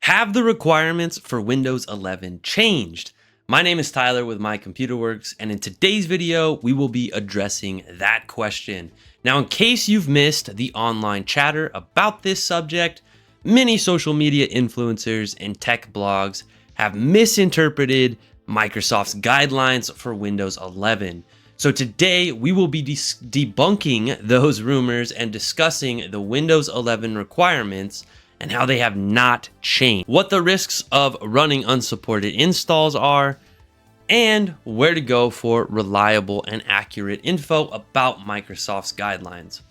Have the requirements for Windows 11 changed? My name is Tyler with MyComputerworks, and in today's video, we will be addressing that question. Now, in case you've missed the online chatter about this subject, many social media influencers and tech blogs have misinterpreted Microsoft's guidelines for Windows 11. So today, we will be debunking those rumors and discussing the Windows 11 requirements and how they have not changed, what the risks of running unsupported installs are, and where to go for reliable and accurate info about Microsoft's guidelines.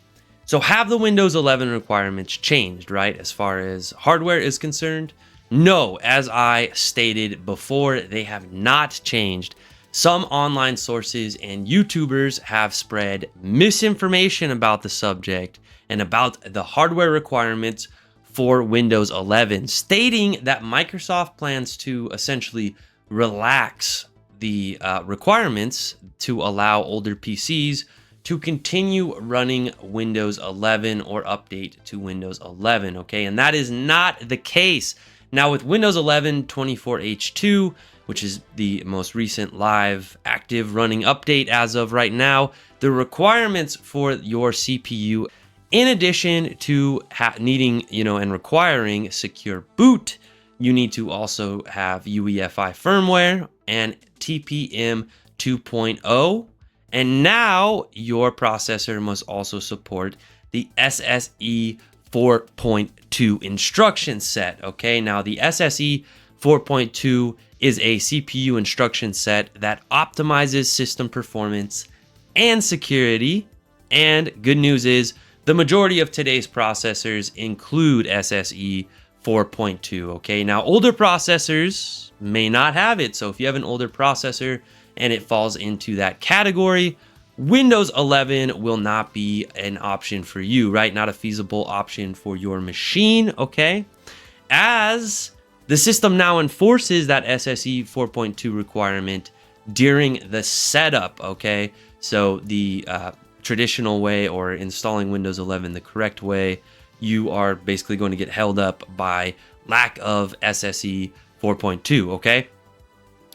So have the Windows 11 requirements changed, right, as far as hardware is concerned? No, as I stated before, they have not changed. Some online sources and YouTubers have spread misinformation about the subject and about the hardware requirements for Windows 11, stating that Microsoft plans to essentially relax the requirements to allow older PCs to continue running Windows 11 or update to Windows 11, okay? And that is not the case. Now with Windows 11 24H2, which is the most recent live active running update as of right now, the requirements for your CPU, in addition to needing, and requiring secure boot, you need to also have UEFI firmware and TPM 2.0. And now your processor must also support the SSE 4.2 instruction set. Okay, now the SSE 4.2 is a CPU instruction set that optimizes system performance and security. And good news is, the majority of today's processors include SSE 4.2, okay? Now, older processors may not have it, so if you have an older processor and it falls into that category, Windows 11 will not be an option for you, right? Not a feasible option for your machine, okay? As the system now enforces that SSE 4.2 requirement during the setup, okay? So the traditional way, or installing Windows 11 the correct way, you are basically going to get held up by lack of SSE 4.2, okay?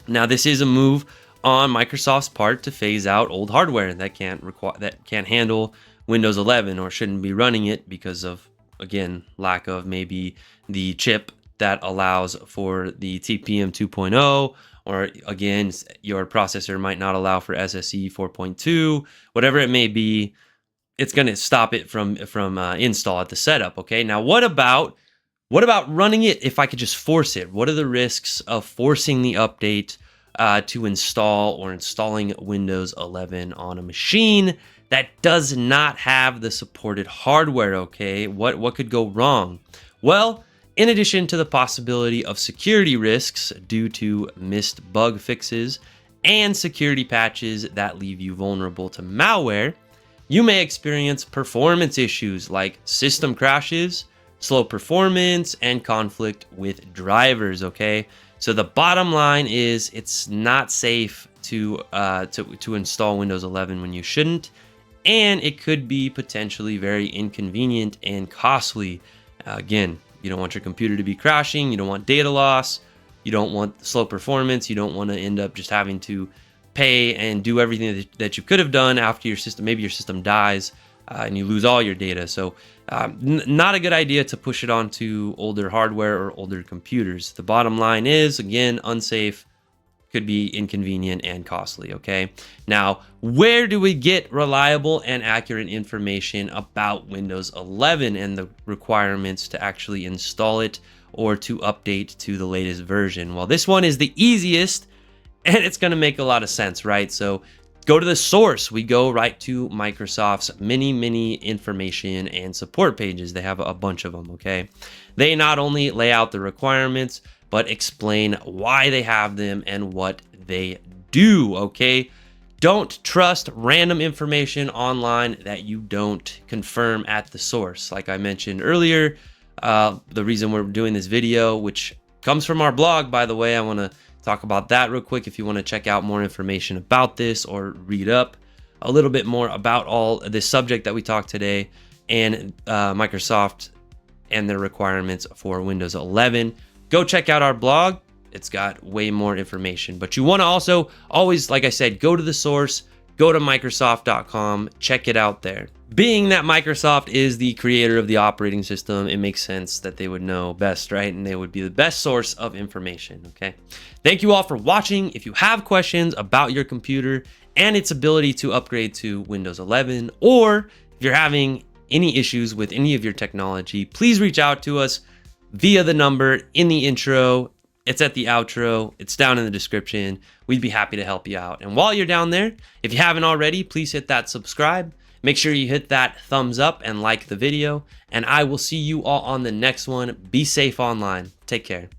Now this is a move on Microsoft's part to phase out old hardware that can't handle Windows 11 or shouldn't be running it because of, again, lack of maybe the chip that allows for the TPM 2.0, or again, your processor might not allow for SSE 4.2, whatever it may be. It's going to stop it from install at the setup. Okay. Now, what about running it if I could just force it? What are the risks of forcing the update to install or installing Windows 11 on a machine that does not have the supported hardware? Okay. What could go wrong? Well, in addition to the possibility of security risks due to missed bug fixes and security patches that leave you vulnerable to malware, you may experience performance issues like system crashes, slow performance, and conflict with drivers, okay? So the bottom line is it's not safe to install Windows 11 when you shouldn't, and it could be potentially very inconvenient and costly. Again, you don't want your computer to be crashing. You don't want data loss. You don't want slow performance. You don't want to end up just having to pay and do everything that you could have done after your system. Maybe your system dies and you lose all your data. So not a good idea to push it onto older hardware or older computers. The bottom line is, again, unsafe, could be inconvenient and costly, okay? Now, where do we get reliable and accurate information about Windows 11 and the requirements to actually install it or to update to the latest version? Well, this one is the easiest, and it's gonna make a lot of sense, right? So go to the source. We go right to Microsoft's many information and support pages. They have a bunch of them, okay? They not only lay out the requirements, but explain why they have them and what they do, okay? Don't trust random information online that you don't confirm at the source. Like I mentioned earlier, the reason we're doing this video, which comes from our blog, by the way, I wanna talk about that real quick if you wanna check out more information about this or read up a little bit more about all this subject that we talked today and Microsoft and their requirements for Windows 11. go check out our blog. It's got way more information, but you want to also always, like I said, go to the source, go to Microsoft.com, check it out there. Being that Microsoft is the creator of the operating system, it makes sense that they would know best, right? And they would be the best source of information, okay? Thank you all for watching. If you have questions about your computer and its ability to upgrade to Windows 11, or if you're having any issues with any of your technology, please reach out to us via the number in the intro. It's at the outro. It's down in the description. We'd be happy to help you out. And while you're down there, if you haven't already, please hit that subscribe. Make sure you hit that thumbs up and like the video. And I will see you all on the next one. Be safe online. Take care.